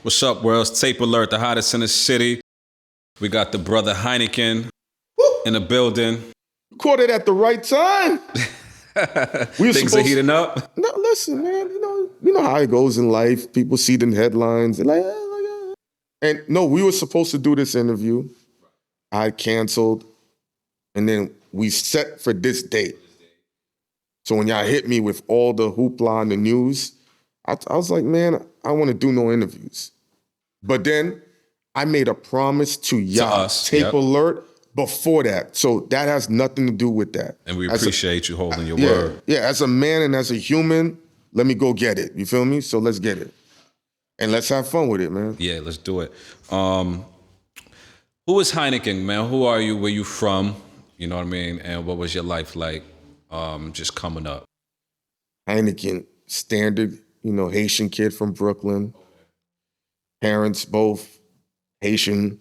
What's up, world? It's Tapealert, the hottest in the city. We got the brother Hynaken in the building. Caught it at the right time. Things are heating up. No, listen, man. You know how it goes in life. People see the headlines. They're like, and no, we were supposed to do this interview. I canceled, and then we set for this date. So when y'all hit me with all the hoopla and the news, I was like, man, I want to do no interviews. But then I made a promise to y'all, Tapealert, before that. So that has nothing to do with that. And we appreciate you holding your word. Yeah, as a man and as a human, let me go get it. You feel me? So let's get it. And let's have fun with it, man. Yeah, let's do it. Who is Hynaken, man? Who are you? Where you from? You know what I mean? And what was your life like just coming up? Hynaken, standard, Haitian kid from Brooklyn. Parents both Haitian.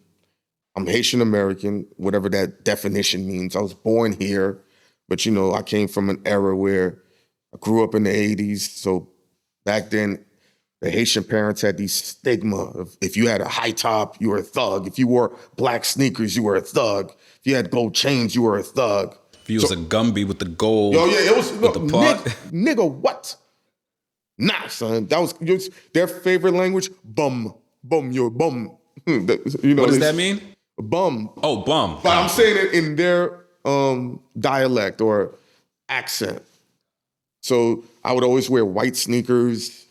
I'm Haitian American, whatever that definition means. I was born here, but I came from an era where I grew up in the 80s. So back then, the Haitian parents had these stigma of if you had a high top, you were a thug. If you wore black sneakers, you were a thug. If you had gold chains, you were a thug. If you was a Gumby with the gold. It was with the pot. Nigga, what? Nah, son. That was their favorite language. Bum, you're a bum. What does that mean? Bum. Oh, bum. But I'm saying it in their dialect or accent. So I would always wear white sneakers.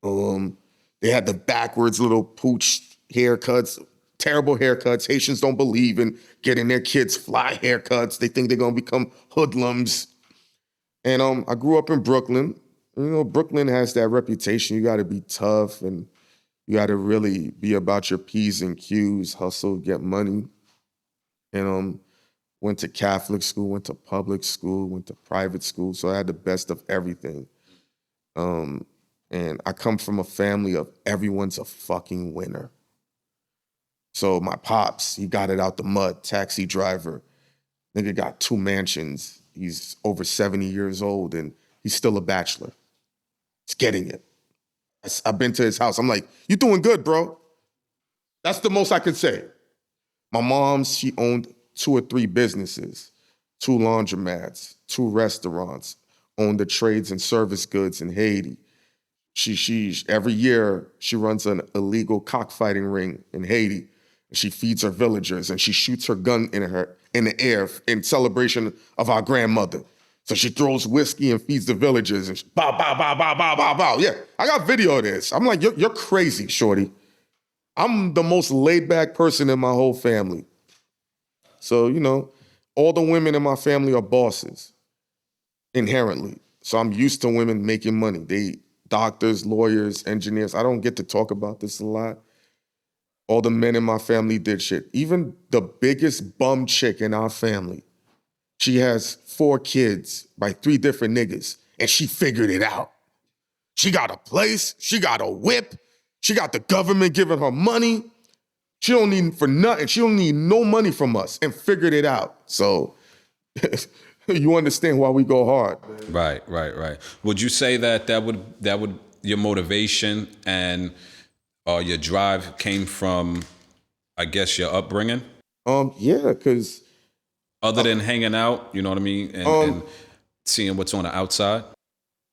They had the backwards little pooch haircuts, terrible haircuts. Haitians don't believe in getting their kids fly haircuts. They think they're gonna become hoodlums. And I grew up in Brooklyn. Brooklyn has that reputation. You gotta be tough and you gotta really be about your P's and Q's, hustle, get money. And went to Catholic school, went to public school, went to private school. So I had the best of everything. And I come from a family of everyone's a fucking winner. So my pops, he got it out the mud, taxi driver. Nigga got 2 mansions. He's over 70 years old and he's still a bachelor. He's getting it. I've been to his house. I'm like, you doing good, bro. That's the most I could say. My mom, she owned 2 or 3 businesses, 2 laundromats, 2 restaurants, owned the trades and service goods in Haiti. She every year she runs an illegal cockfighting ring in Haiti. And she feeds her villagers and she shoots her gun in the air in celebration of our grandmother. So she throws whiskey and feeds the villagers and bow, bow, bow, bow, bow, bow, bow. Yeah, I got video of this. I'm like, you're crazy, shorty. I'm the most laid back person in my whole family. So, all the women in my family are bosses inherently. So I'm used to women making money. They doctors, lawyers, engineers. I don't get to talk about this a lot. All the men in my family did shit. Even the biggest bum chick in our family, she has 4 kids by 3 different niggas, and she figured it out. She got a place, she got a whip, she got the government giving her money. She don't need for nothing. She don't need no money from us, and figured it out. So you understand why we go hard. Man. Right. Would you say that would your motivation and your drive came from, I guess, your upbringing? Yeah, because other than hanging out, you know what I mean, and seeing what's on the outside.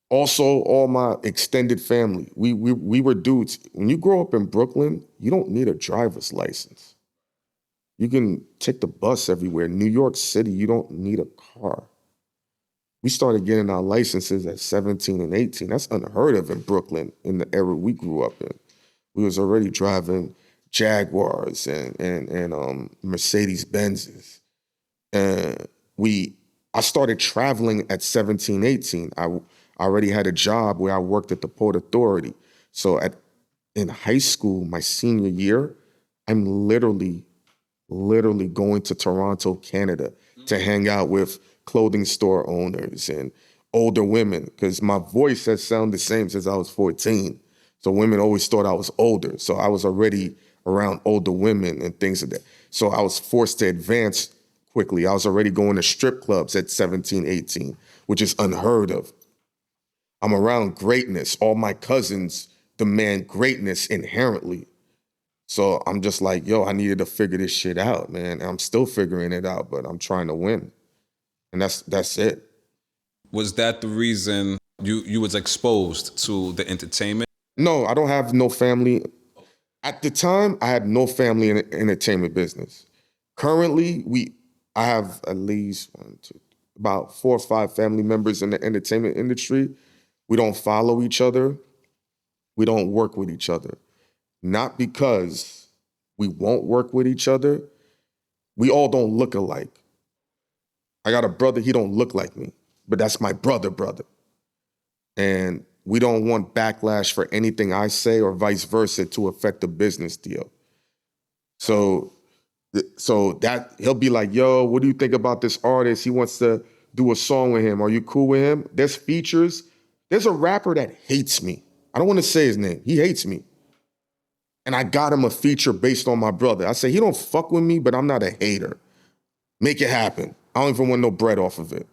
Also, all my extended family, we were dudes. When you grow up in Brooklyn, you don't need a driver's license. You can take the bus everywhere. New York City, you don't need a car. We started getting our licenses at 17 and 18. That's unheard of in Brooklyn in the era we grew up in. We was already driving Jaguars and Mercedes Benzes. And I started traveling at 17, 18. I already had a job where I worked at the Port Authority. So in high school, my senior year, I'm literally going to Toronto, Canada to hang out with clothing store owners and older women because my voice has sounded the same since I was 14. So women always thought I was older. So I was already around older women and things like that. So I was forced to advance quickly. I was already going to strip clubs at 17, 18, which is unheard of. I'm around greatness. All my cousins demand greatness inherently. So I'm just like, yo, I needed to figure this shit out, man. And I'm still figuring it out, but I'm trying to win. And that's it. Was that the reason you was exposed to the entertainment? No, I don't have no family. At the time, I had no family in the entertainment business. Currently, I have at least about 4 or 5 family members in the entertainment industry. We don't follow each other. We don't work with each other. Not because we won't work with each other. We all don't look alike. I got a brother, he don't look like me, but that's my brother. And we don't want backlash for anything I say or vice versa to affect the business deal. So that he'll be like, yo, what do you think about this artist? He wants to do a song with him. Are you cool with him? There's features. There's a rapper that hates me. I don't want to say his name. He hates me. And I got him a feature based on my brother. I say, he don't fuck with me, but I'm not a hater. Make it happen. I don't even want no bread off of it.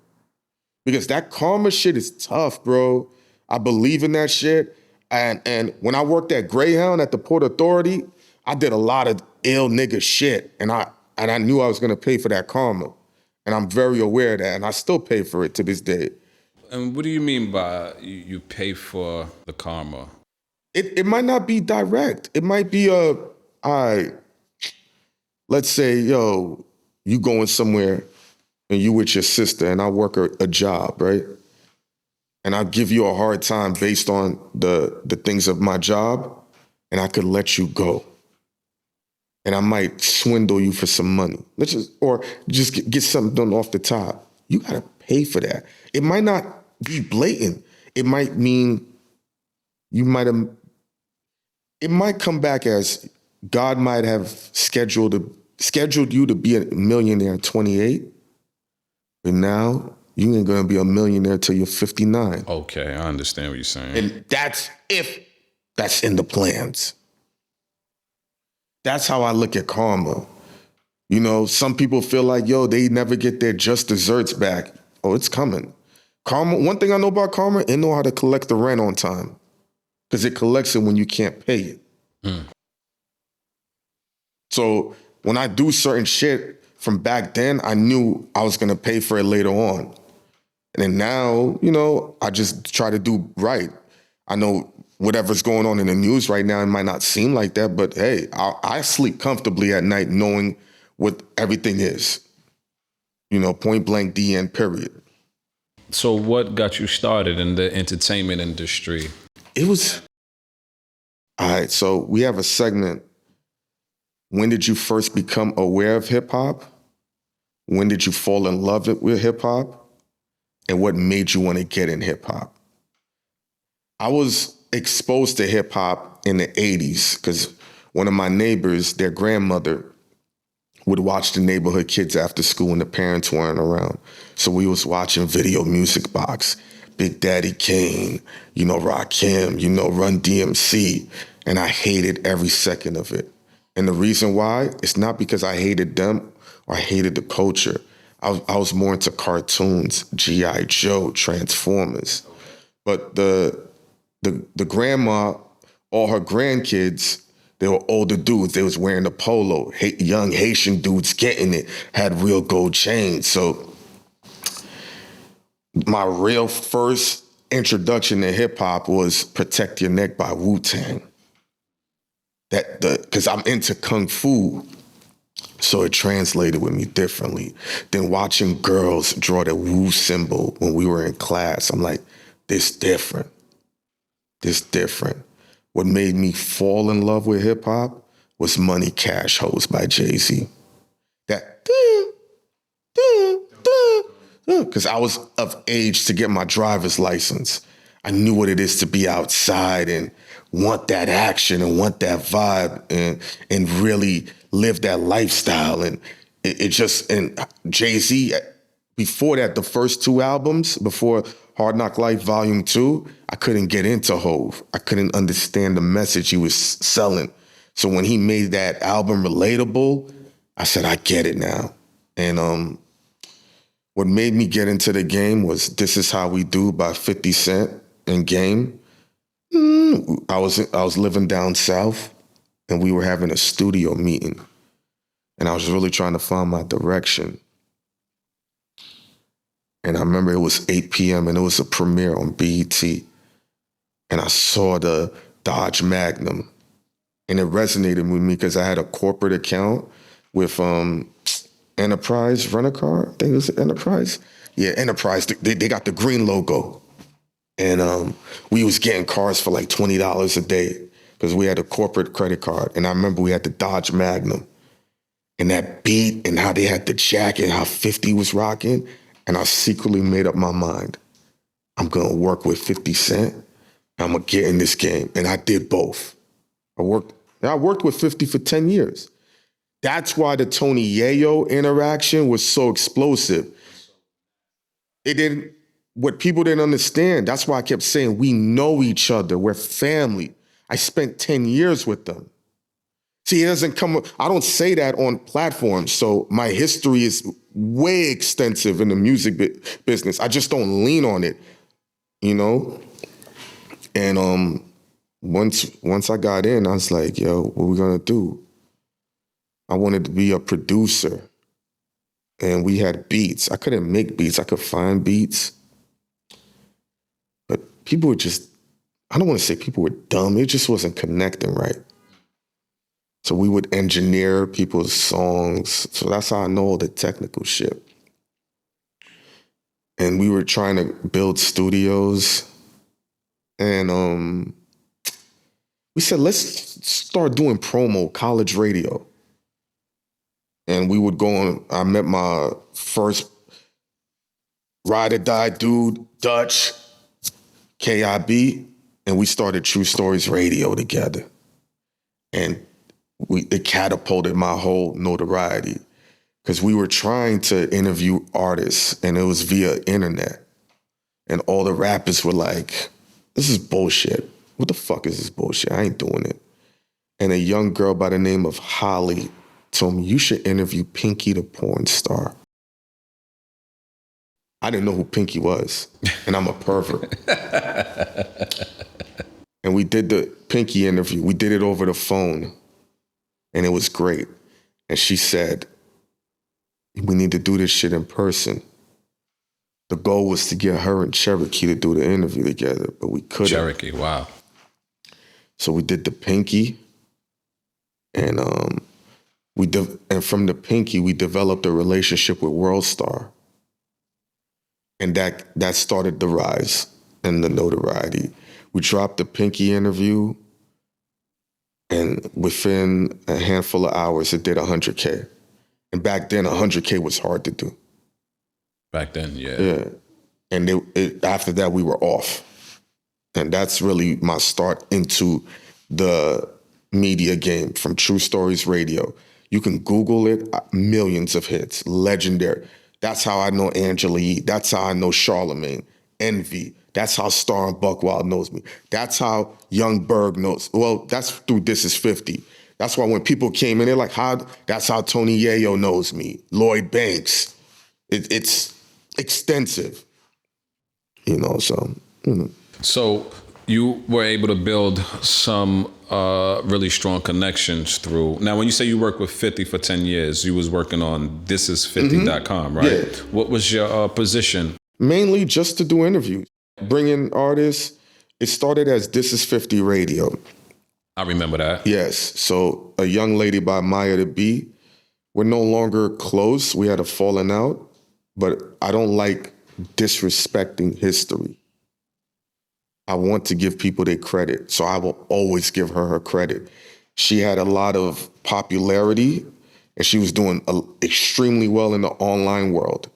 Because that karma shit is tough, bro. I believe in that shit. And when I worked at Greyhound at the Port Authority, I did a lot of ill nigga shit. And I knew I was gonna pay for that karma. And I'm very aware of that. And I still pay for it to this day. And what do you mean by you pay for the karma? It might not be direct. It might be let's say, yo, you going somewhere and you with your sister and I work a job, right? And I give you a hard time based on the things of my job, and I could let you go. And I might swindle you for some money. Or just get something done off the top. You gotta pay for that. It might not be blatant. It might mean it might come back as God might have scheduled you to be a millionaire at 28, but now you ain't gonna be a millionaire till you're 59. Okay, I understand what you're saying. And that's if that's in the plans. That's how I look at karma. You know, some people feel like, yo, they never get their just desserts back. Oh, it's coming. Karma, one thing I know about karma, it know how to collect the rent on time. Because it collects it when you can't pay it. So when I do certain shit from back then, I knew I was gonna pay for it later on. And then now, you know, I just try to do right. I know whatever's going on in the news right now, it might not seem like that, but hey, I sleep comfortably at night knowing what everything is. You know, point blank, the end, period. So what got you started in the entertainment industry? It was, all right, so we have a segment. When did you first become aware of hip hop? When did you fall in love with hip hop? And what made you want to get in hip hop? I was exposed to hip hop in the 80s because one of my neighbors, their grandmother, would watch the neighborhood kids after school when the parents weren't around. So we was watching Video Music Box, Big Daddy Kane, you know, Rakim, you know, Run DMC. And I hated every second of it. And the reason why, it's not because I hated them or I hated the culture. I was more into cartoons, G.I. Joe, Transformers. But the grandma, all her grandkids, they were older dudes. They was wearing the polo. Young Haitian dudes getting it, had real gold chains. So my real first introduction to hip hop was Protect Your Neck by Wu-Tang. Because I'm into Kung Fu. So it translated with me differently. Then watching girls draw the Wu symbol when we were in class, I'm like, this different. This different. What made me fall in love with hip hop was Money Cash Hoes by Jay-Z. That, because I was of age to get my driver's license. I knew what it is to be outside and want that action and want that vibe and really live that lifestyle. And and Jay-Z, before that, the first 2 albums, before Hard Knock Life Volume 2, I couldn't get into Hove. I couldn't understand the message he was selling. So when he made that album relatable, I said, I get it now. And what made me get into the game was This Is How We Do by 50 Cent and Game. I was living down south. and we were having a studio meeting. And I was really trying to find my direction. And I remember it was 8 p.m. and it was a premiere on BET. And I saw the Dodge Magnum. And it resonated with me because I had a corporate account with Enterprise Rent-A-Car. I think it was Enterprise. Yeah, Enterprise. They got the green logo. And we was getting cars for like $20 a day because we had a corporate credit card. And I remember we had the Dodge Magnum. And that beat and how they had the jacket, how 50 was rocking. And I secretly made up my mind. I'm going to work with 50 Cent. I'm going to get in this game. And I did both. I worked with 50 for 10 years. That's why the Tony Yayo interaction was so explosive. What people didn't understand, that's why I kept saying, we know each other, we're family. I spent 10 years with them. See, it doesn't come, I don't say that on platforms, so my history is way extensive in the music business. I just don't lean on it, you know? And once I got in, I was like, yo, what are we gonna do? I wanted to be a producer, and we had beats. I couldn't make beats, I could find beats. But people were just, I don't wanna say people were dumb, it just wasn't connecting right. So we would engineer people's songs. So that's how I know all the technical shit. And we were trying to build studios. And we said, let's start doing promo, college radio. And we would go on, I met my first ride or die dude, Dutch, KIB, and we started True Stories Radio together. And it catapulted my whole notoriety because we were trying to interview artists and it was via internet. And all the rappers were like, this is bullshit. What the fuck is this bullshit? I ain't doing it. And a young girl by the name of Holly told me, you should interview Pinky the porn star. I didn't know who Pinky was, and I'm a pervert. And we did the Pinky interview. We did it over the phone. And it was great. And she said, we need to do this shit in person. The goal was to get her and Cherokee to do the interview together, but we couldn't. Cherokee, wow. So we did the Pinky. And and from the Pinky, we developed a relationship with WorldStar. And that started the rise and the notoriety. We dropped the Pinky interview. And within a handful of hours, it did 100K. And back then, 100K was hard to do. Back then, yeah. Yeah. And after that, we were off. And that's really my start into the media game from True Stories Radio. You can Google it, millions of hits, legendary. That's how I know Angela Yee. That's how I know Charlemagne, Envy. That's how Star and Buckwild knows me. That's how Young Berg knows. Well, that's through This Is 50. That's why when people came in, they're like, that's how Tony Yayo knows me. Lloyd Banks. It's extensive, you know, so. So you were able to build some really strong connections through. Now, when you say you worked with 50 for 10 years, you was working on thisis50.com, right? Yeah. What was your position? Mainly just to do interviews. Bring in artists. It started as This Is 50 Radio. I remember that. Yes. So a young lady by Maya the B. We're no longer close. We had a falling out, but I don't like disrespecting history. I want to give people their credit, so I will always give her credit. She had a lot of popularity, and she was doing extremely well in the online world.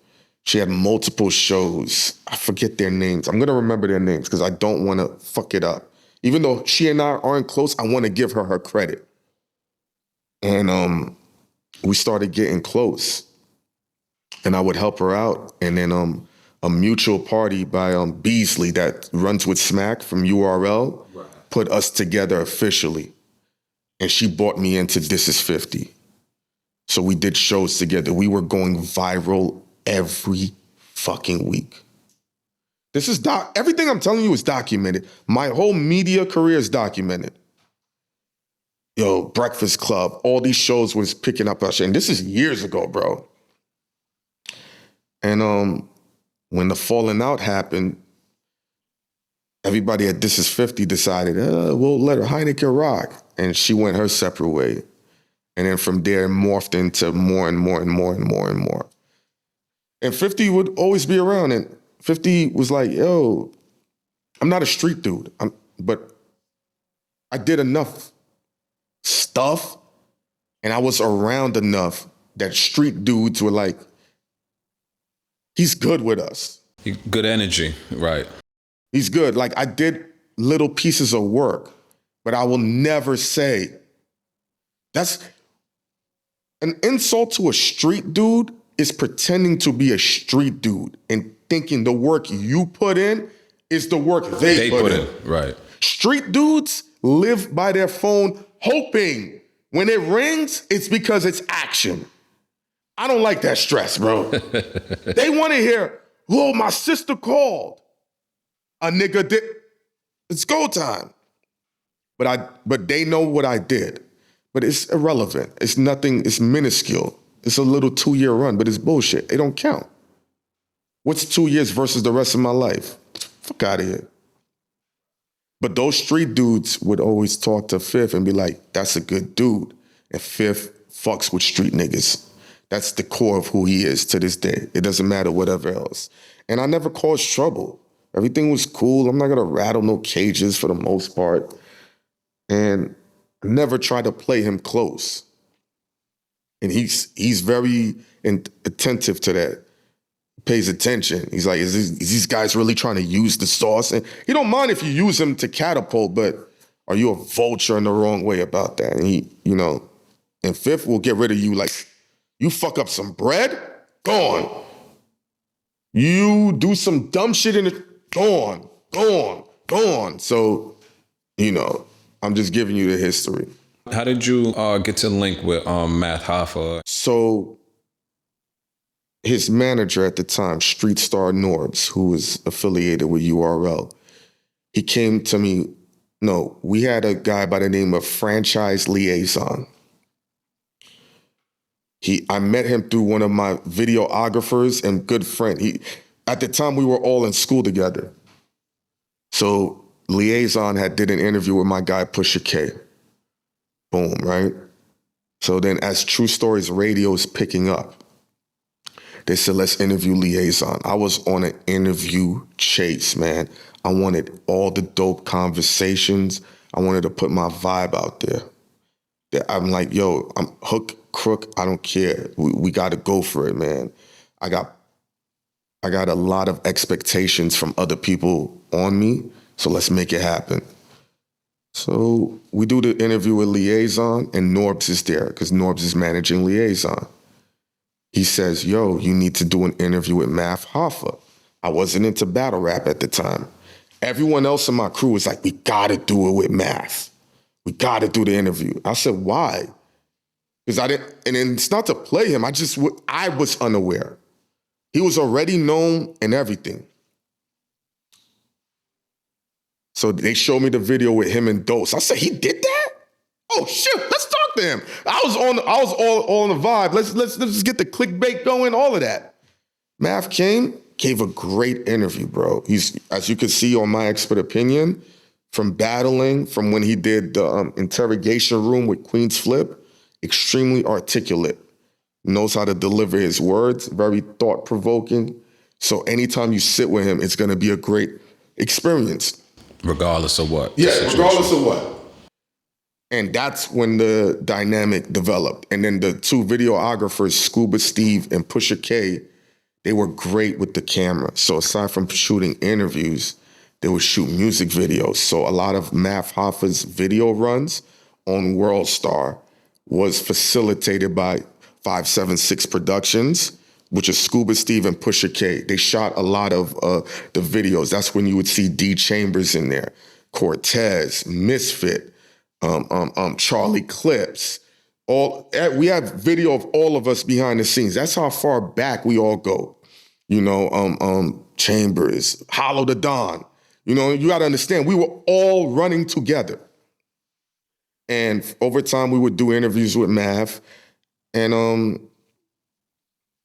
She had multiple shows. I forget their names. I'm going to remember their names because I don't want to fuck it up. Even though she and I aren't close, I want to give her credit. And we started getting close. And I would help her out. And then a mutual party by Beasley that runs with Smack from URL put us together officially. And she brought me into This Is 50. So we did shows together. We were going viral every fucking week. This is everything I'm telling you is documented. My whole media career is documented. Breakfast Club, all these shows was picking up Usher. And this is years ago, bro. And when the falling out happened, everybody at This Is 50 decided, we'll let her Hynaken rock. And she went her separate way. And then from there, morphed into more and more and more and more and more. And 50 would always be around. And 50 was like, yo, I'm not a street dude, but I did enough stuff and I was around enough that street dudes were like, he's good with us. Good energy, right. He's good. Like, I did little pieces of work, but I will never say that's an insult to a street dude is pretending to be a street dude and thinking the work you put in is the work they put in. Right. Street dudes live by their phone hoping when it rings, it's because it's action. I don't like that stress, bro. They want to hear, oh, my sister called. A nigga did. It's go time. But they know what I did. But it's irrelevant. It's nothing, it's minuscule. It's a little 2-year run, but it's bullshit. It don't count. What's 2 years versus the rest of my life? Fuck out of here. But those street dudes would always talk to Fifth and be like, that's a good dude. And Fifth fucks with street niggas. That's the core of who he is to this day. It doesn't matter whatever else. And I never caused trouble. Everything was cool. I'm not gonna rattle no cages for the most part. And I never tried to play him close. And he's very attentive to that. Pays attention. He's like, is these guys really trying to use the sauce? And he don't mind if you use him to catapult, but are you a vulture in the wrong way about that? And he, and Fifth will get rid of you like, you fuck up some bread, gone. You do some dumb shit in it, gone. So, I'm just giving you the history. How did you get to link with Math Hoffa? So his manager at the time, Street Star Norbs, who was affiliated with URL, he came to me. No, we had a guy by the name of Franchise Liaison. I met him through one of my videographers and good friend. At the time, we were all in school together. So Liaison did an interview with my guy, Pusha K. Boom, right? So then as True Stories Radio is picking up, they said, let's interview Liaison. I was on an interview chase, man. I wanted all the dope conversations. I wanted to put my vibe out there. I'm like, yo, I'm hook, crook, I don't care. We got to go for it, man. I got a lot of expectations from other people on me, so let's make it happen. So we do the interview with Liaison, and Norbs is there because Norbs is managing Liaison. He says, yo, you need to do an interview with Math Hoffa. I wasn't into battle rap at the time. Everyone else in my crew was like, we got to do it with Math. We got to do the interview. I said, why? Because I didn't, and it's not to play him. I was unaware. He was already known and everything. So they showed me the video with him and Dose. I said, he did that? Oh shit, let's talk to him. I was all on the vibe. Let's just get the clickbait going, all of that. Math came, gave a great interview, bro. He's, as you can see on My Expert Opinion, from battling, from when he did the interrogation room with Queen's Flip, extremely articulate, knows how to deliver his words, very thought-provoking. So anytime you sit with him, it's gonna be a great experience. Regardless of what? Yeah, regardless of what. And that's when the dynamic developed. And then the two videographers, Scuba Steve and Pusha K, they were great with the camera. So aside from shooting interviews, they would shoot music videos. So a lot of Math Hoffa's video runs on World Star was facilitated by 576 Productions, which is Scuba Steve and Pusha K. They shot a lot of the videos. That's when you would see D Chambers in there, Cortez, Misfit, Charlie Clips. We have video of all of us behind the scenes. That's how far back we all go. Chambers, Hollow the Dawn. You got to understand, we were all running together. And over time, we would do interviews with Math. And,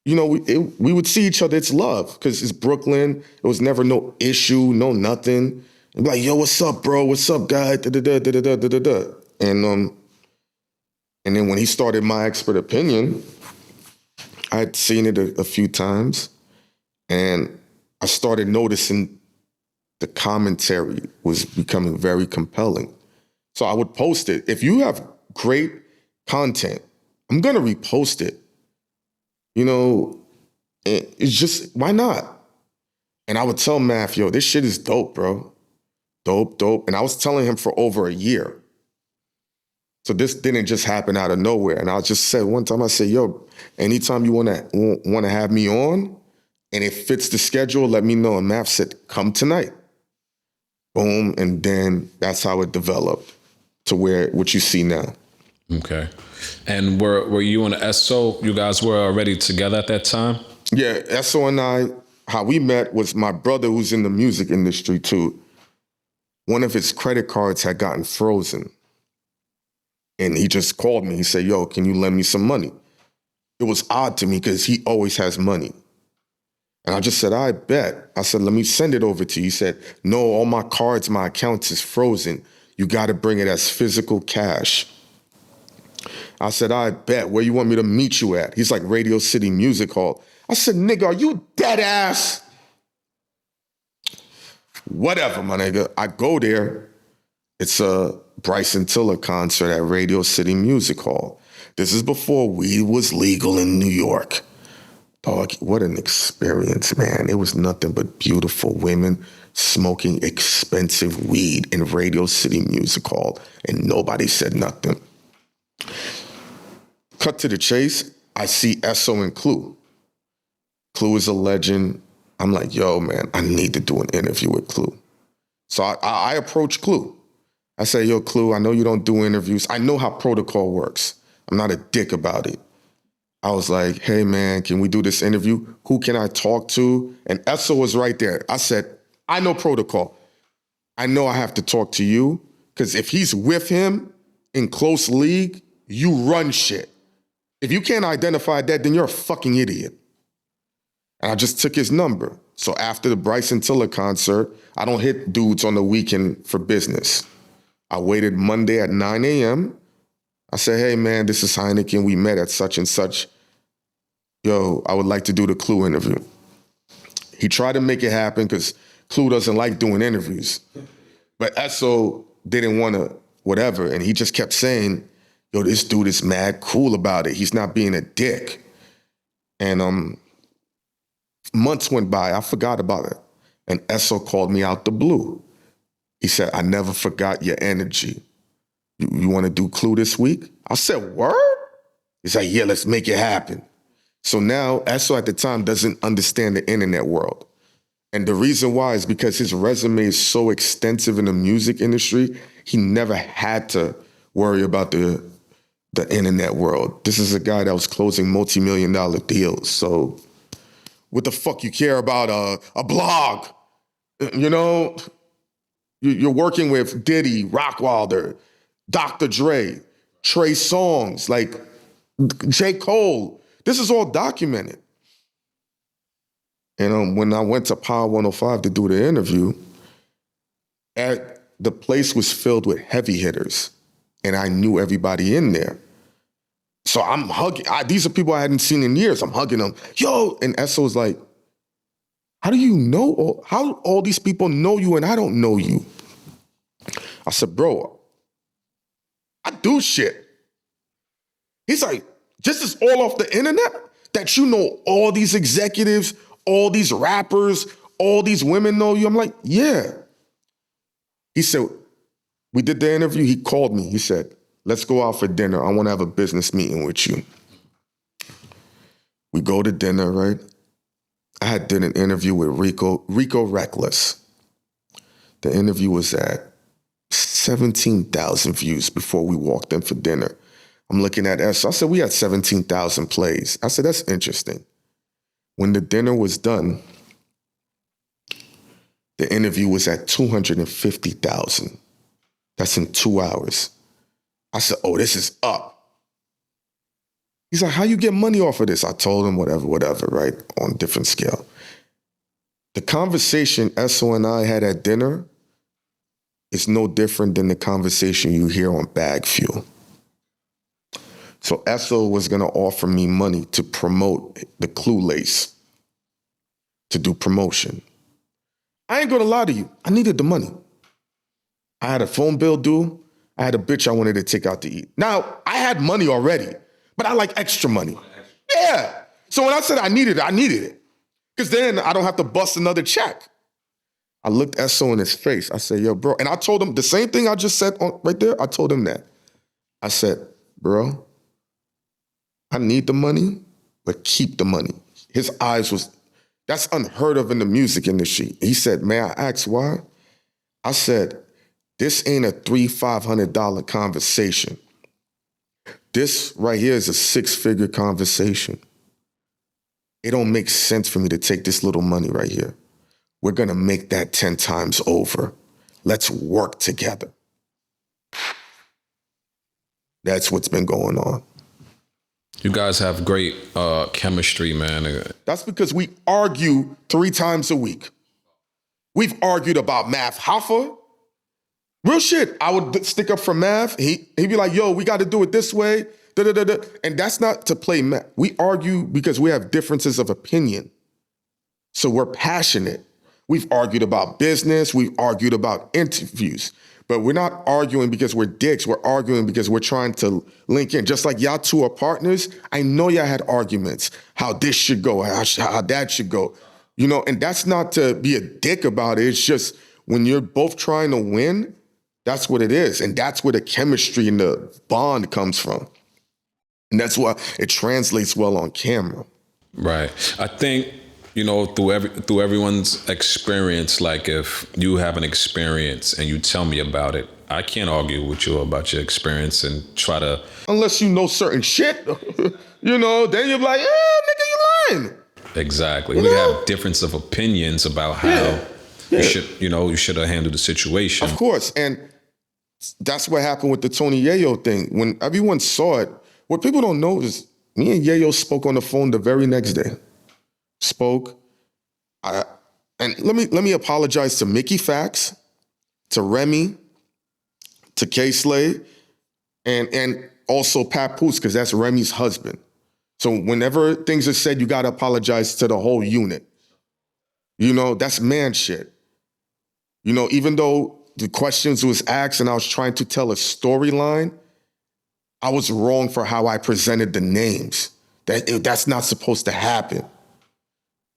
we would see each other. It's love because it's Brooklyn. It was never no issue, no nothing. And be like, yo, what's up, bro? What's up, guy? Da-da-da-da-da-da-da-da. And then when he started My Expert Opinion, I'd seen it a few times, and I started noticing the commentary was becoming very compelling. So I would post it. If you have great content, I'm going to repost it. It's just, why not? And I would tell Math, yo, this shit is dope, bro. Dope. And I was telling him for over a year. So this didn't just happen out of nowhere. And I just said one time, I said, yo, anytime you want to have me on and it fits the schedule, let me know. And Math said, come tonight. Boom. And then that's how it developed to what you see now. Okay. And were you and Esso, you guys were already together at that time? Yeah, Esso and I, how we met was my brother who's in the music industry too. One of his credit cards had gotten frozen. And he just called me. He said, yo, can you lend me some money? It was odd to me because he always has money. And I just said, I bet. I said, let me send it over to you. He said, no, all my cards, my accounts is frozen. You got to bring it as physical cash. I said, I bet. Where you want me to meet you at? He's like, Radio City Music Hall. I said, nigga, are you dead ass? Whatever, my nigga. I go there. It's a Bryson Tiller concert at Radio City Music Hall. This is before weed was legal in New York. Dog, what an experience, man. It was nothing but beautiful women smoking expensive weed in Radio City Music Hall, and nobody said nothing. Cut to the chase, I see Esso and Clue. Clue is a legend. I'm like, yo, man, I need to do an interview with Clue. So I approach Clue. I say, yo, Clue, I know you don't do interviews. I know how protocol works. I'm not a dick about it. I was like, hey, man, can we do this interview? Who can I talk to? And Esso was right there. I said, I know protocol. I know I have to talk to you because if he's with him in close league, you run shit. If you can't identify that, then you're a fucking idiot. And I just took his number. So after the Bryson Tiller concert, I don't hit dudes on the weekend for business. I waited Monday at 9 a.m. I said, hey, man, this is Hynaken. We met at such and such. Yo, I would like to do the Clue interview. He tried to make it happen because Clue doesn't like doing interviews. But Esso didn't want to whatever. And he just kept saying, yo, this dude is mad cool about it. He's not being a dick. And months went by. I forgot about it. And Esso called me out the blue. He said, I never forgot your energy. You want to do Clue this week? I said, word? He's like, yeah, let's make it happen. So now Esso at the time doesn't understand the internet world. And the reason why is because his resume is so extensive in the music industry, he never had to worry about the internet world. This is a guy that was closing multi-million-dollar deals. So what the fuck you care about a blog? You know, you're working with Diddy, Rockwilder, Dr. Dre, Trey Songz, like J. Cole. This is all documented. And when I went to Power 105 to do the interview, the place was filled with heavy hitters, and I knew everybody in there. So I'm hugging. These are people I hadn't seen in years. I'm hugging them. Yo, and Esso was like, how do you know? How all these people know you and I don't know you? I said, bro, I do shit. He's like, this is all off the internet? That you know all these executives, all these rappers, all these women know you? I'm like, yeah. He said, we did the interview. He called me. He said, let's go out for dinner. I want to have a business meeting with you. We go to dinner, right? I did an interview with Rico Reckless. The interview was at 17,000 views before we walked in for dinner. I'm looking at us. I said, we had 17,000 plays. I said, that's interesting. When the dinner was done, the interview was at 250,000. That's in 2 hours. I said, oh, this is up. He's like, how you get money off of this? I told him whatever, right? On a different scale. The conversation Esso and I had at dinner is no different than the conversation you hear on Bag Fuel. So Esso was gonna offer me money to promote the Clue Lace, to do promotion. I ain't gonna lie to you, I needed the money. I had a phone bill due. I had a bitch I wanted to take out to eat. Now, I had money already, but I like extra money. Yeah. So when I said I needed it. Because then I don't have to bust another check. I looked Esso in his face. I said, yo, bro. And I told him the same thing I just said right there. I told him that. I said, bro, I need the money, but keep the money. His eyes was, that's unheard of in the music industry. He said, may I ask why? I said, this ain't a $300-500 conversation. This right here is a 6-figure conversation. It don't make sense for me to take this little money right here. We're gonna make that 10 times over. Let's work together. That's what's been going on. You guys have great chemistry, man. That's because we argue 3 times a week. We've argued about Math Hoffa. Real shit. I would stick up for Math. He'd be like, yo, we got to do it this way. Da-da-da-da. And that's not to play Math. We argue because we have differences of opinion. So we're passionate. We've argued about business. We've argued about interviews. But we're not arguing because we're dicks. We're arguing because we're trying to link in. Just like y'all two are partners, I know y'all had arguments. How this should go, how that should go. You know, and that's not to be a dick about it. It's just when you're both trying to win, that's what it is. And that's where the chemistry and the bond comes from. And that's why it translates well on camera. Right. I think, you know, through everyone's experience, like if you have an experience and you tell me about it, I can't argue with you about your experience and try to... Unless you know certain shit, you know, then you're like, nigga, you lying. Exactly. We have difference of opinions about how you should have handled the situation. Of course. And that's what happened with the Tony Yayo thing. When everyone saw it, what people don't know is me and Yayo spoke on the phone the very next day. Spoke. And let me apologize to Mickey Fax, to Remy, to K-Slay, and also Papoose, because that's Remy's husband. So whenever things are said, you got to apologize to the whole unit. You know, that's man shit. You know, even though the questions was asked and I was trying to tell a storyline, I was wrong for how I presented the names. That's not supposed to happen.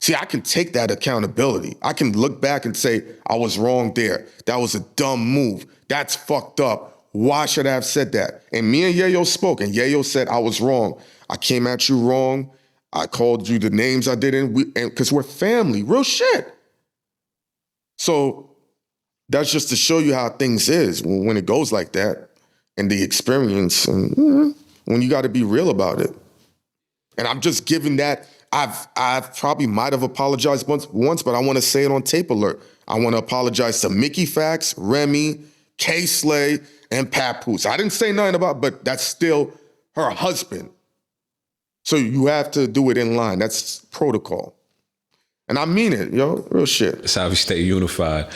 See, I can take that accountability. I can look back and say, I was wrong there. That was a dumb move. That's fucked up. Why should I have said that? And me and Yayo spoke, and Yayo said I was wrong. I came at you wrong. I called you the names I didn't, because we're family, real shit. So that's just to show you how things is when it goes like that, and the experience, and when you got to be real about it. And I'm just giving that. I've probably might have apologized once, but I want to say it on Tapealert. I want to apologize to Mickey Fax, Remy, K-Slay, and Papoose. I didn't say nothing about, but that's still her husband. So you have to do it in line. That's protocol. And I mean it, yo, real shit. That's how we stay unified.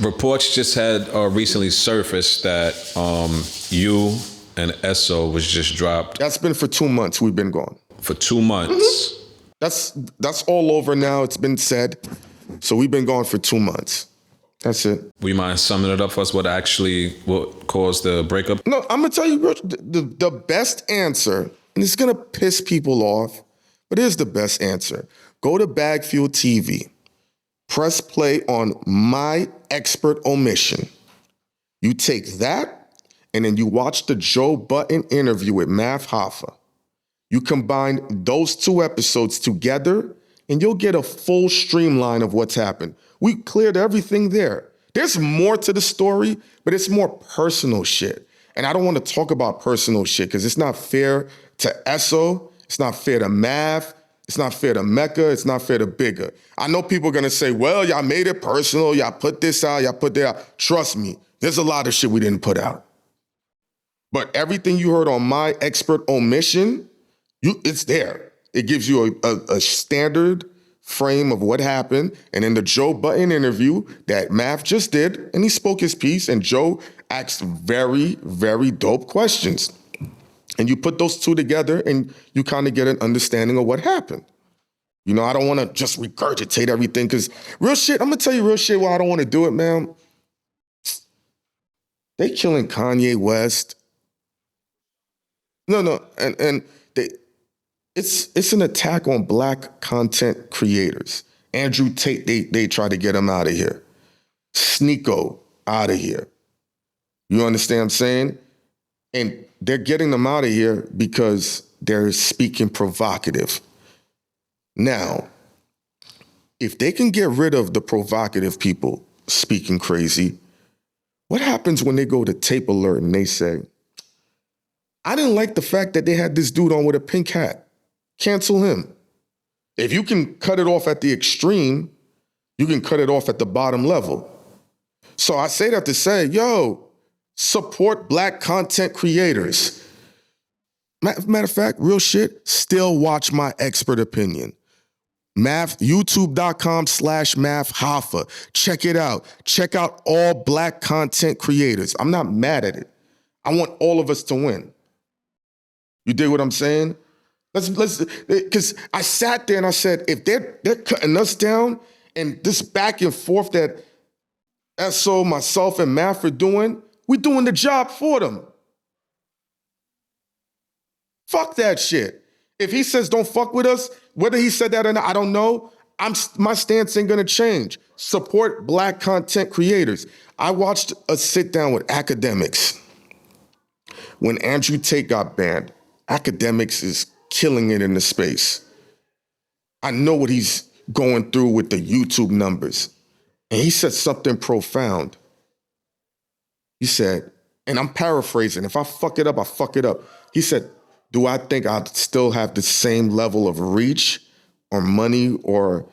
Reports just had recently surfaced that you and Esso was just dropped. That's been for 2 months. We've been gone. For 2 months. Mm-hmm. That's all over now. It's been said. So we've been gone for 2 months. That's it. Would you mind summing it up for us? What caused the breakup? No, I'm gonna tell you, bro, the best answer, and it's gonna piss people off, but here's the best answer. Go to Bag Fuel TV. Press play on My Expert Omission. You take that, and then you watch the Joe Budden interview with Math Hoffa. You combine those 2 episodes together, and you'll get a full streamline of what's happened. We cleared everything there. There's more to the story, but it's more personal shit. And I don't want to talk about personal shit because it's not fair to Esso. It's not fair to Math. It's not fair to Mecca. It's not fair to Bigger. I know people are going to say, well, y'all made it personal. Y'all put this out. Y'all put that out. Trust me, there's a lot of shit we didn't put out. But everything you heard on my expert omission, it's there. It gives you a standard frame of what happened. And in the Joe Budden interview that Math just did, and he spoke his piece, and Joe asked very, very dope questions. And you put those two together and you kind of get an understanding of what happened. You know, I don't want to just regurgitate everything because real shit, I'm going to tell you real shit why I don't want to do it, man. They killing Kanye West. No, and it's an attack on black content creators. Andrew Tate, they try to get him out of here. Sneeko, out of here. You understand what I'm saying? And they're getting them out of here because they're speaking provocative. Now, if they can get rid of the provocative people speaking crazy, what happens when they go to Tapealert and they say, I didn't like the fact that they had this dude on with a pink hat. Cancel him. If you can cut it off at the extreme, you can cut it off at the bottom level. So I say that to say, yo, support black content creators. Matter of fact, real shit, still watch my expert opinion. YouTube.com/Math Hoffa. Check it out. Check out all black content creators. I'm not mad at it. I want all of us to win. You dig what I'm saying? Let's because I sat there and I said, if they're cutting us down and this back and forth that Esso, myself, and Math are doing, we're doing the job for them. Fuck that shit. If he says don't fuck with us, whether he said that or not, I don't know. My stance ain't gonna change. Support black content creators. I watched a sit down with academics when Andrew Tate got banned. Academics is killing it in the space. I know what he's going through with the YouTube numbers. And he said something profound. He said, and I'm paraphrasing, if I fuck it up, I fuck it up. He said, do I think I'd still have the same level of reach or money or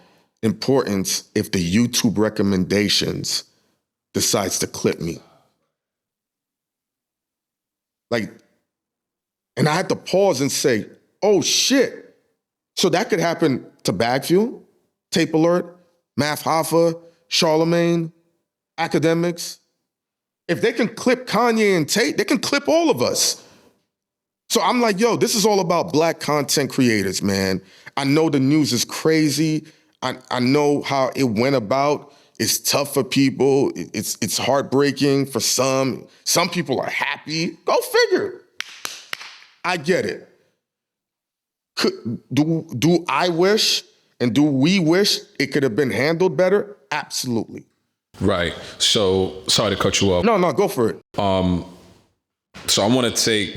importance if the YouTube recommendations decides to clip me? Like, and I had to pause and say, oh shit. So that could happen to Bagfuel, Tapealert, Math Hoffa, Charlemagne, academics. If they can clip Kanye and Tate, they can clip all of us. So I'm like, yo, this is all about black content creators, man. I know the news is crazy. I know how it went about. It's tough for people. It's heartbreaking for some. Some people are happy. Go figure. I get it. Do I wish and do we wish it could have been handled better? Absolutely. Right. So sorry to cut you off. No, go for it. So I want to take,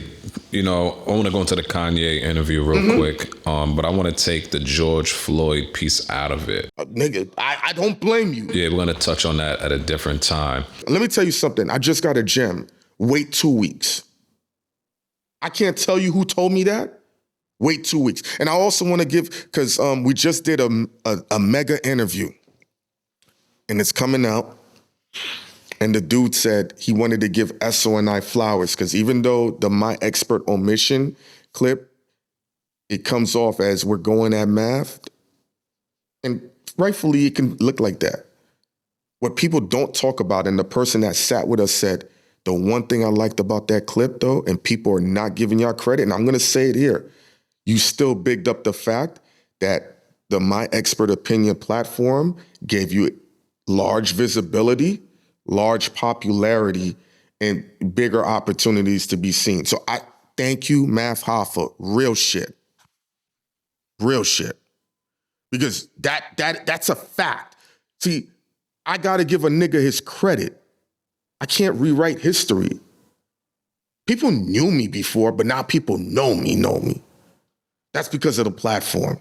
I want to go into the Kanye interview real quick, but I want to take the George Floyd piece out of it. Nigga, I don't blame you. Yeah, we're going to touch on that at a different time. Let me tell you something. I just got a gem. Wait 2 weeks. I can't tell you who told me that. Wait 2 weeks. And I also want to give, because we just did a mega interview, and it's coming out. And the dude said he wanted to give Esso and I flowers because even though the My Expert Omission clip, it comes off as we're going at Math, and rightfully it can look like that. What people don't talk about, and the person that sat with us said, the one thing I liked about that clip though, and people are not giving y'all credit, and I'm gonna say it here, you still bigged up the fact that the My Expert Opinion platform gave you large visibility, large popularity, and bigger opportunities to be seen. So I thank you, Math Hoffa. Real shit. Real shit. Because that's a fact. See, I gotta give a nigga his credit. I can't rewrite history. People knew me before, but now people know me. That's because of the platform.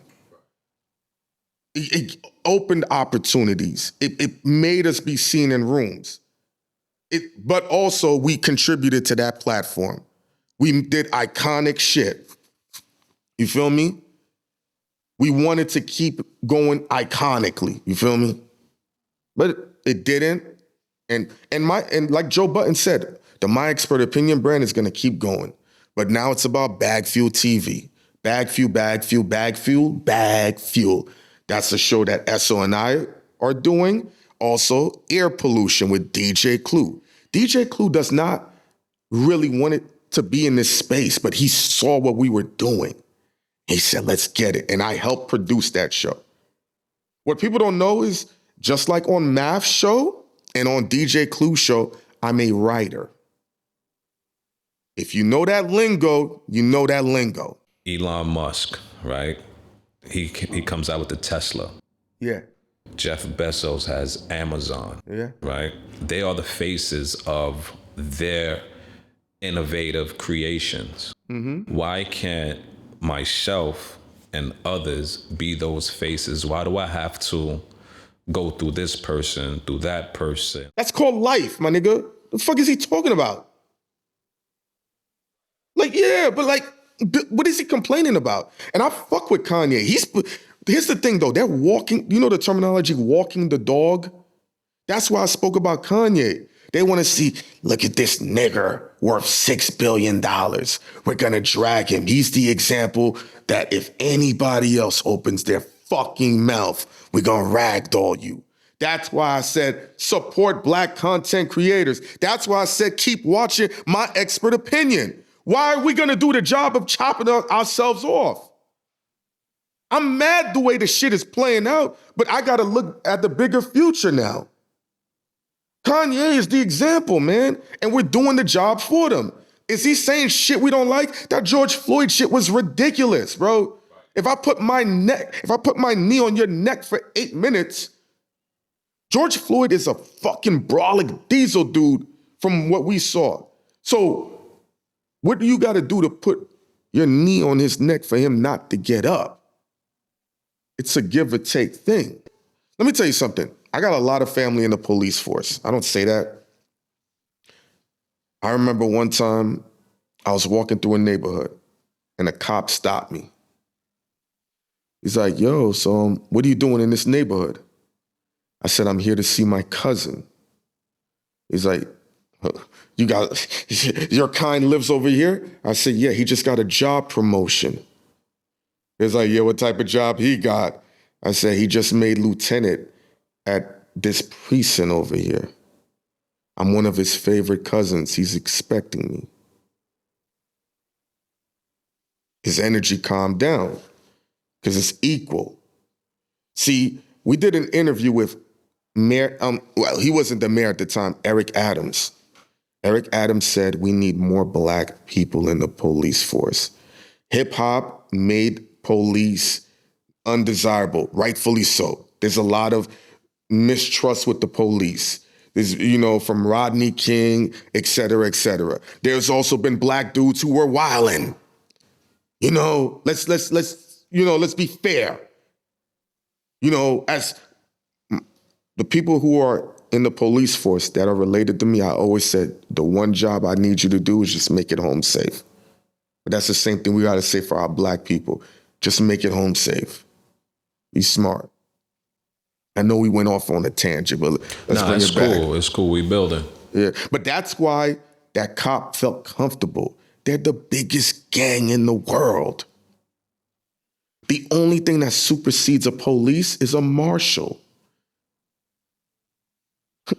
It opened opportunities. It made us be seen in rooms. But also we contributed to that platform. We did iconic shit. You feel me? We wanted to keep going iconically. You feel me? But it didn't. And like Joe Budden said, The My Expert Opinion brand is going to keep going. But now it's about Bag Fuel TV. Bag Fuel, Bag Fuel, Bag Fuel, Bag Fuel. That's a show that Esso and I are doing. Also, Air Pollution with DJ Clue. DJ Clue does not really want it to be in this space, but he saw what we were doing. He said, let's get it. And I helped produce that show. What people don't know is, just like on Math Show and on DJ Clue Show, I'm a writer. If you know that lingo, you know that lingo. Elon Musk, right? He comes out with the Tesla. Yeah. Jeff Bezos has Amazon. Yeah. Right? They are the faces of their innovative creations. Mm-hmm. Why can't myself and others be those faces? Why do I have to go through this person, through that person? That's called life, my nigga. The fuck is he talking about? Like, yeah, but like, what is he complaining about? And I fuck with Kanye. Here's the thing though, they're walking, you know the terminology, walking the dog? That's why I spoke about Kanye. They want to see, look at this nigger worth $6 billion. We're going to drag him. He's the example that if anybody else opens their fucking mouth, we're going to ragdoll you. That's why I said support Black content creators. That's why I said keep watching My Expert Opinion. Why are we going to do the job of chopping ourselves off? I'm mad the way the shit is playing out, but I got to look at the bigger future now. Kanye is the example, man, and we're doing the job for them. Is he saying shit we don't like? That George Floyd shit was ridiculous, bro. If I put my knee on your neck for 8 minutes, George Floyd is a fucking brawling diesel dude from what we saw. So what do you got to do to put your knee on his neck for him not to get up? It's a give or take thing. Let me tell you something. I got a lot of family in the police force. I don't say that. I remember one time I was walking through a neighborhood and a cop stopped me. He's like, yo, so what are you doing in this neighborhood? I said, I'm here to see my cousin. He's like, your kind lives over here? I said, yeah, he just got a job promotion. He's like, yeah, what type of job he got? I said, he just made lieutenant at this precinct over here. I'm one of his favorite cousins. He's expecting me. His energy calmed down because it's equal. See, we did an interview with Mayor, well, he wasn't the mayor at the time, Eric Adams. Eric Adams said we need more Black people in the police force. Hip hop made police undesirable, rightfully so. There's a lot of mistrust with the police. There's, from Rodney King, et cetera, et cetera. There's also been Black dudes who were wilding. Let's be fair. As the people who are in the police force that are related to me, I always said, the one job I need you to do is just make it home safe. But that's the same thing we got to say for our Black people. Just make it home safe. Be smart. I know we went off on a tangent, but let's bring it back. Cool. It's cool. We building. Yeah, but that's why that cop felt comfortable. They're the biggest gang in the world. The only thing that supersedes a police is a marshal.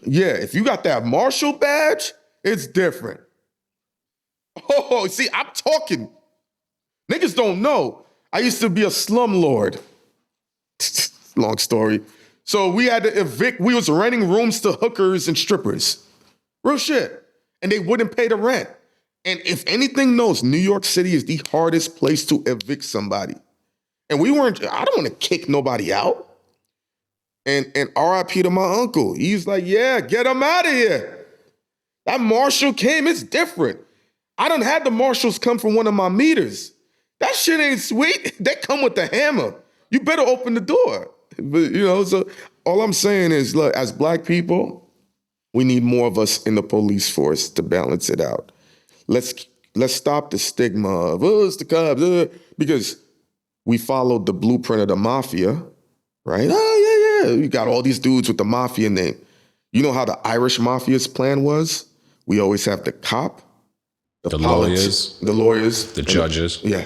Yeah, if you got that marshal badge, it's different. Oh, see, I'm talking. Niggas don't know. I used to be a slumlord. Long story. So we had to evict, we was renting rooms to hookers and strippers. Real shit. And they wouldn't pay the rent. And if anything knows, New York City is the hardest place to evict somebody. And I don't want to kick nobody out. And RIP to my uncle. He's like, yeah, get him out of here. That marshal came, it's different. I done had the marshals come from one of my meters. That shit ain't sweet. They come with the hammer. You better open the door. But, so all I'm saying is, look, as Black people, we need more of us in the police force to balance it out. Let's stop the stigma of, it's the cops, because we followed the blueprint of the mafia, right? Oh, yeah. You got all these dudes with the mafia name. You know how the Irish mafia's plan was? We always have the cop, the lawyers, the judges. Yeah.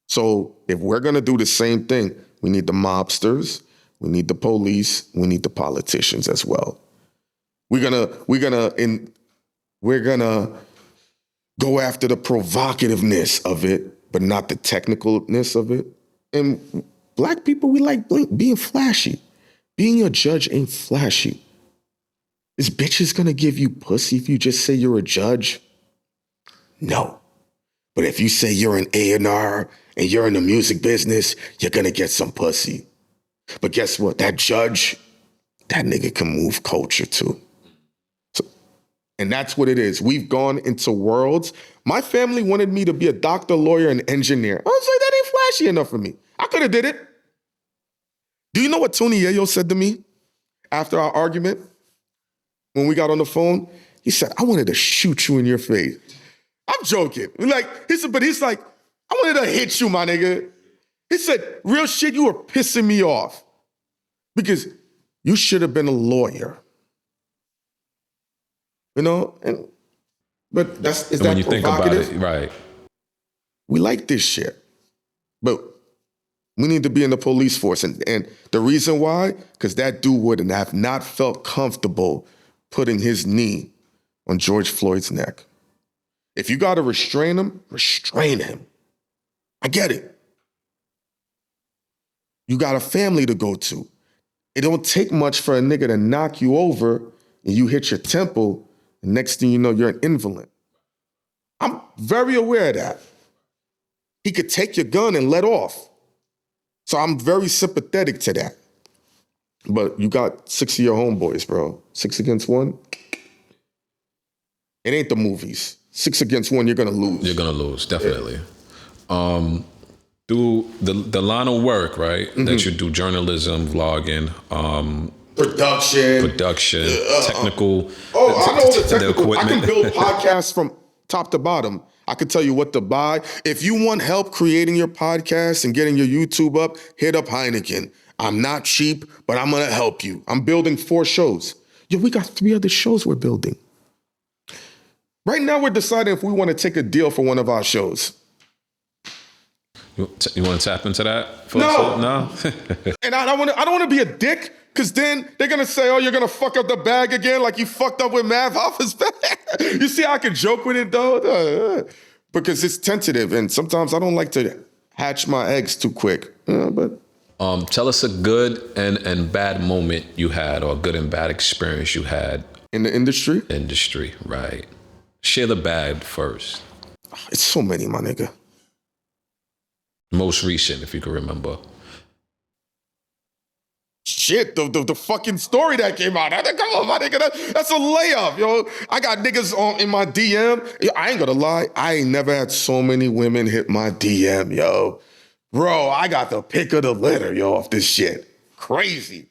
So if we're going to do the same thing, we need the mobsters, we need the police, we need the politicians as well. We're gonna go after the provocativeness of it, but not the technicalness of it. And black people, we like being flashy. Being a judge ain't flashy. Is bitches gonna give you pussy if you just say you're a judge? No. But if you say you're an A&R and you're in the music business, you're gonna get some pussy. But guess what? That judge, that nigga can move culture too. And that's what it is. We've gone into worlds. My family wanted me to be a doctor, lawyer, and engineer. I was like, that ain't flashy enough for me. I could have did it. Do you know what Tony Yayo said to me after our argument? When we got on the phone, he said, I wanted to shoot you in your face. I'm joking. He's like, I wanted to hit you, my nigga. He said, real shit, you were pissing me off because you should have been a lawyer. You know, but is that when you provocative? think about it, right? We like this shit, but we need to be in the police force, and the reason why, because that dude would have not felt comfortable putting his knee on George Floyd's neck. If you got to restrain him, restrain him. I get it. You got a family to go to. It don't take much for a nigga to knock you over and you hit your temple. Next thing you know, you're an invalid. I'm very aware of that. He could take your gun and let off. So I'm very sympathetic to that. But you got 6 of your homeboys, bro. 6 against 1? It ain't the movies. 6 against 1, you're going to lose. You're going to lose, definitely. Yeah. Do the line of work, right, that you do, journalism, vlogging, production, technical. I know the technical. I can equipment. build podcasts from top to bottom. I can tell you what to buy. If you want help creating your podcast and getting your YouTube up, hit up Hynaken. I'm not cheap, but I'm gonna help you. I'm building 4 shows. Yo, we got 3 other shows we're building. Right now, we're deciding if we want to take a deal for one of our shows. You want to tap into that? No. And I don't want to be a dick, because then they're going to say, oh, you're going to fuck up the bag again like you fucked up with Math Hoffa's bag. You see how I can joke with it, though? Because it's tentative, and sometimes I don't like to hatch my eggs too quick. But tell us a good and bad moment you had, or a good and bad experience you had. In the industry? Industry, right. Share the bad first. It's so many, my nigga. Most recent, if you can remember. Shit, the fucking story that came out. Come on, my nigga. That's a layup, yo. I got niggas in my DM. I ain't gonna lie. I ain't never had so many women hit my DM, yo. Bro, I got the pick of the litter, yo, off this shit. Crazy.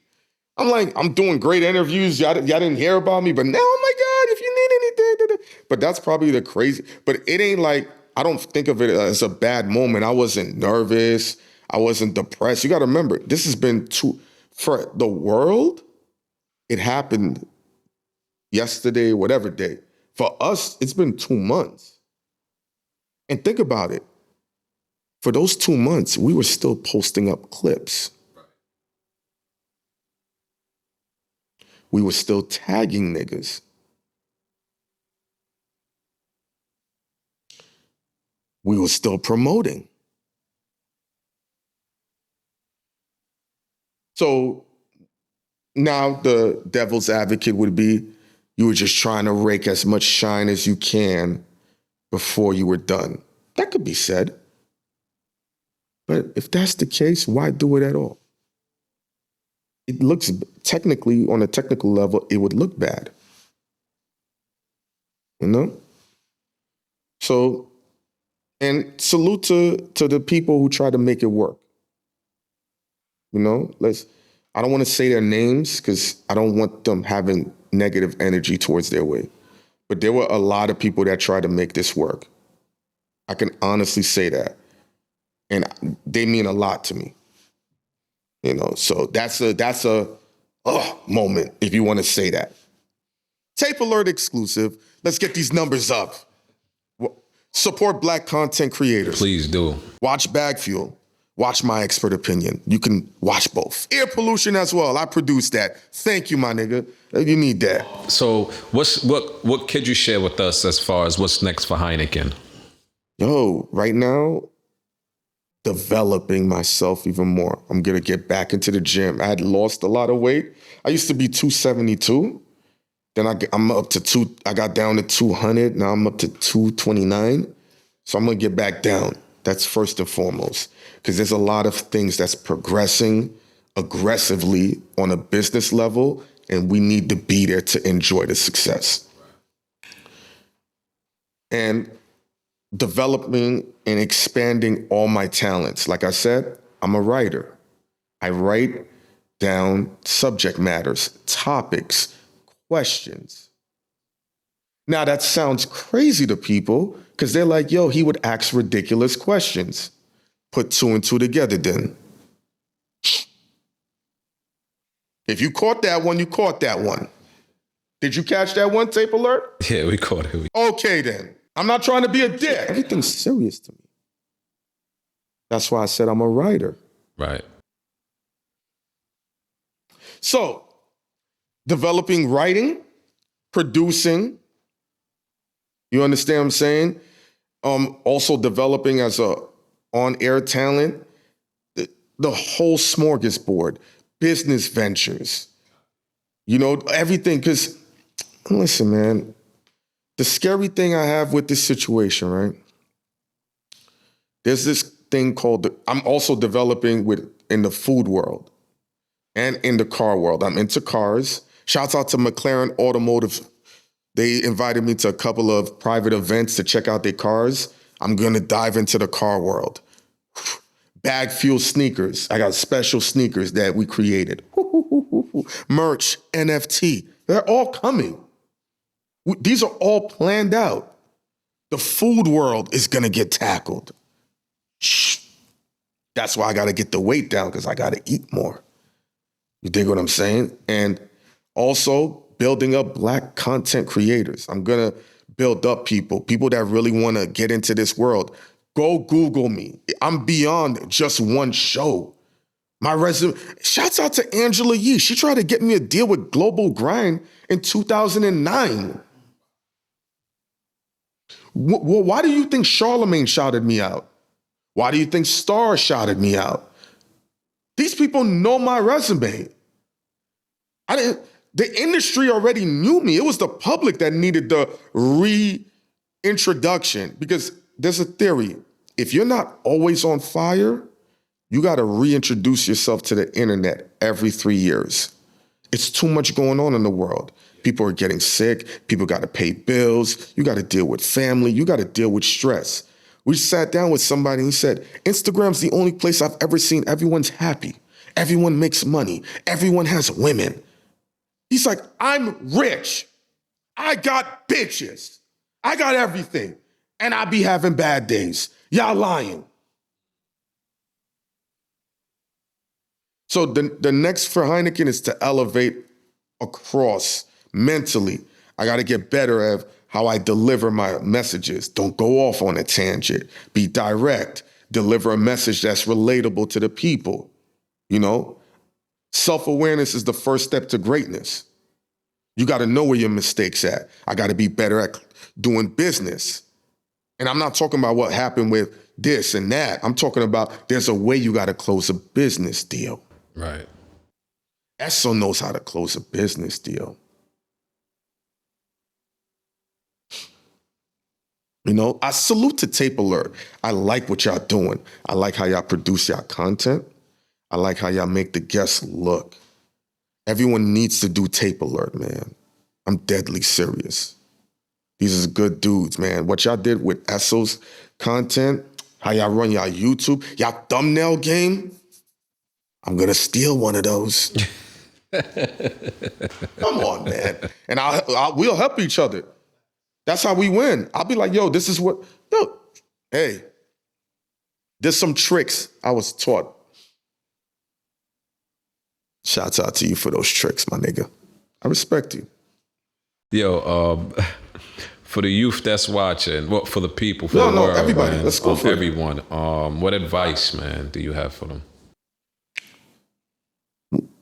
I'm like, I'm doing great interviews. Y'all didn't hear about me, but now, oh my God, if you need anything. But that's probably the crazy. But it ain't like, I don't think of it as a bad moment. I wasn't nervous. I wasn't depressed. You got to remember, this has been for the world, it happened yesterday, whatever day. For us, it's been 2 months. And think about it. For those 2 months, we were still posting up clips. We were still tagging niggas. We were still promoting. So now the devil's advocate would be, you were just trying to rake as much shine as you can before you were done. That could be said. But if that's the case, why do it at all? It looks, technically, on a technical level, it would look bad. You know? So, and salute to the people who try to make it work. You know, I don't want to say their names because I don't want them having negative energy towards their way. But there were a lot of people that tried to make this work. I can honestly say that. And they mean a lot to me. You know, so that's a moment, if you want to say that. Tapealert exclusive. Let's get these numbers up. Support Black content creators. Please do. Watch Bag Fuel. Watch My Expert Opinion. You can watch both. Air Pollution as well. I produced that. Thank you, my nigga. You need that. So what could you share with us as far as what's next for Hynaken? Yo, right now, developing myself even more. I'm going to get back into the gym. I had lost a lot of weight. I used to be 272. Then I'm up to I got down to 200. Now I'm up to 229. So I'm going to get back down. That's first and foremost. Because there's a lot of things that's progressing aggressively on a business level, and we need to be there to enjoy the success. And developing and expanding all my talents. Like I said, I'm a writer. I write down subject matters, topics, questions. Now that sounds crazy to people because they're like, yo, he would ask ridiculous questions. Put two and two together then. If you caught that one, you caught that one. Did you catch that one, Tapealert? Yeah, we caught it. Okay then. I'm not trying to be a dick. Everything's serious to me. That's why I said I'm a writer. Right. So, developing writing, producing, you understand what I'm saying? Also developing as a on-air talent, the whole smorgasbord, business ventures, you know, everything. Because, listen, man, the scary thing I have with this situation, right? There's this thing called, I'm also developing in the food world and in the car world. I'm into cars. Shouts out to McLaren Automotive. They invited me to a couple of private events to check out their cars. I'm going to dive into the car world. Bag Fuel sneakers. I got special sneakers that we created. Merch, NFT. They're all coming. These are all planned out. The food world is going to get tackled. Shh. That's why I got to get the weight down because I got to eat more. You dig what I'm saying? And also building up Black content creators. I'm going to build up people that really want to get into this world. Go Google me. I'm beyond just one show. My resume, shouts out to Angela Yee. She tried to get me a deal with Global Grind in 2009. Why do you think Charlemagne shouted me out? Why do you think Star shouted me out? These people know my resume. The industry already knew me. It was the public that needed the reintroduction because there's a theory. If you're not always on fire, you got to reintroduce yourself to the internet every 3 years. It's too much going on in the world. People are getting sick. People got to pay bills. You got to deal with family. You got to deal with stress. We sat down with somebody and he said, Instagram's the only place I've ever seen everyone's happy. Everyone makes money. Everyone has women. He's like, I'm rich. I got bitches. I got everything. And I be having bad days. Y'all lying. So the next for Hynaken is to elevate across mentally. I got to get better at how I deliver my messages. Don't go off on a tangent. Be direct. Deliver a message that's relatable to the people. You know, self-awareness is the first step to greatness. You got to know where your mistakes at. I got to be better at doing business. And I'm not talking about what happened with this and that. I'm talking about there's a way you got to close a business deal. Right. Esso knows how to close a business deal. You know, I salute to Tapealert. I like what y'all doing. I like how y'all produce y'all content. I like how y'all make the guests look. Everyone needs to do Tapealert, man. I'm deadly serious. These are good dudes, man. What y'all did with Esso's content, how y'all run y'all YouTube, y'all thumbnail game, I'm going to steal one of those. Come on, man. And we'll help each other. That's how we win. I'll be like, yo, this is what, yo, hey, there's some tricks I was taught. Shouts out to you for those tricks, my nigga. I respect you. Yo, for the youth that's watching, well, for the people, for No, the no, world, everybody. man, Let's go for it. everyone. What advice, man, do you have for them?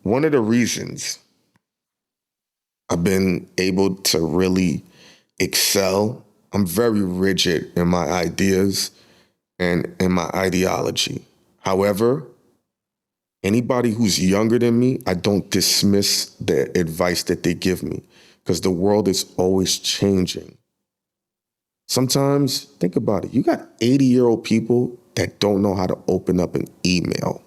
One of the reasons I've been able to really excel, I'm very rigid in my ideas and in my ideology. However, anybody who's younger than me, I don't dismiss the advice that they give me because the world is always changing. Sometimes, think about it, you got 80-year-old people that don't know how to open up an email.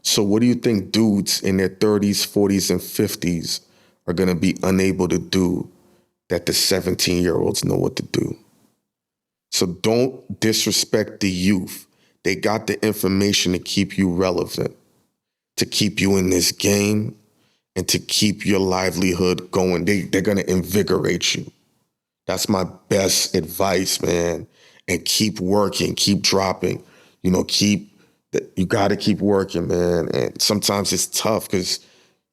So what do you think dudes in their 30s, 40s, and 50s are gonna be unable to do that the 17-year-olds know what to do? So don't disrespect the youth. They got the information to keep you relevant, to keep you in this game, and to keep your livelihood going. They're gonna invigorate you. That's my best advice, man. And keep working, keep dropping. You gotta keep working, man. And sometimes it's tough because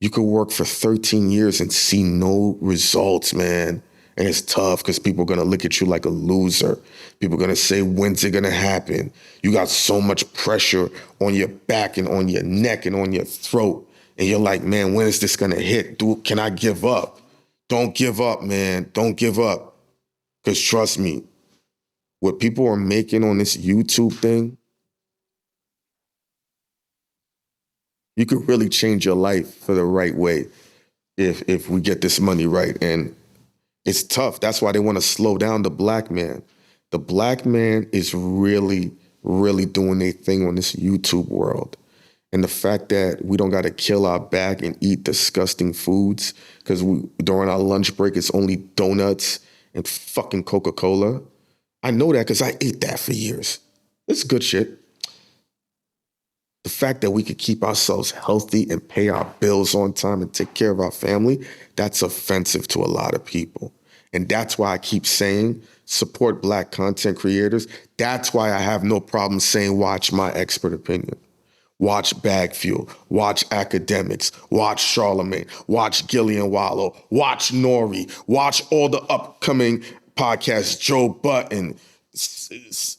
you could work for 13 years and see no results, man. And it's tough because people are gonna look at you like a loser. People are gonna say, when's it gonna happen? You got so much pressure on your back and on your neck and on your throat. And you're like, man, when is this gonna hit? Dude, can I give up? Don't give up, man. Don't give up. Because trust me, what people are making on this YouTube thing, you could really change your life for the right way if we get this money right. And it's tough. That's why they want to slow down the black man. The black man is really, really doing their thing on this YouTube world. And the fact that we don't got to kill our back and eat disgusting foods because during our lunch break, it's only donuts and fucking Coca-Cola. I know that because I ate that for years. It's good shit. The fact that we could keep ourselves healthy and pay our bills on time and take care of our family, that's offensive to a lot of people. And that's why I keep saying support black content creators. That's why I have no problem saying watch my expert opinion. Watch Bag Fuel, watch Academics, watch Charlemagne, watch Gillian Wallow, watch Nori, watch all the upcoming podcasts, Joe Button,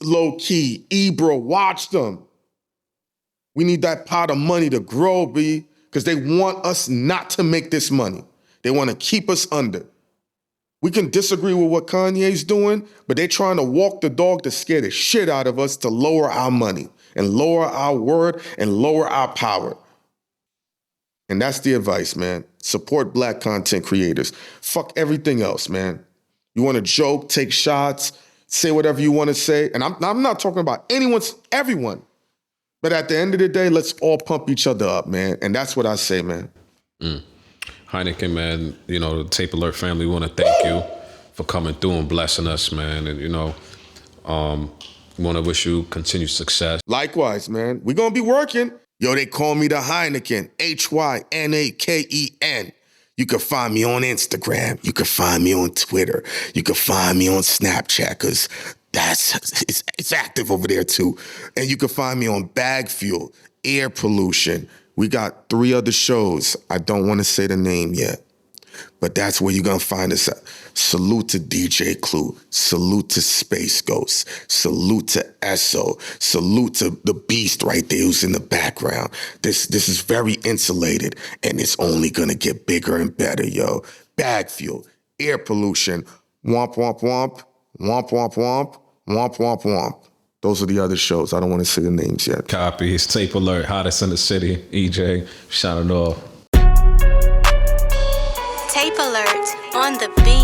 Low Key, Ebro, watch them. We need that pot of money to grow, B, because they want us not to make this money. They want to keep us under. We can disagree with what Kanye's doing, but they're trying to walk the dog to scare the shit out of us to lower our money and lower our word and lower our power. And that's the advice, man. Support black content creators. Fuck everything else, man. You want to joke, take shots, say whatever you want to say. And I'm not talking about everyone. But at the end of the day, let's all pump each other up, man. And that's what I say, man. Hynaken, man, the Tapealert family, we want to thank you for coming through and blessing us, man. And, we want to wish you continued success. Likewise, man. We're going to be working. Yo, they call me the Hynaken, Hynaken. You can find me on Instagram. You can find me on Twitter. You can find me on Snapchat, because it's active over there too. And you can find me on Bag Fuel, Air Pollution. We got 3 other shows. I don't want to say the name yet, but that's where you're going to find us at. Salute to DJ Clue. Salute to Space Ghost. Salute to Esso. Salute to the beast right there who's in the background. This is very insulated, and it's only going to get bigger and better, yo. Bag Fuel, Air Pollution, womp, womp, womp, womp, womp, womp, womp, womp, womp. Those are the other shows. I don't want to say the names yet. Copy. It's Tapealert, hottest in the city. EJ, shout it off. Tapealert on the beat.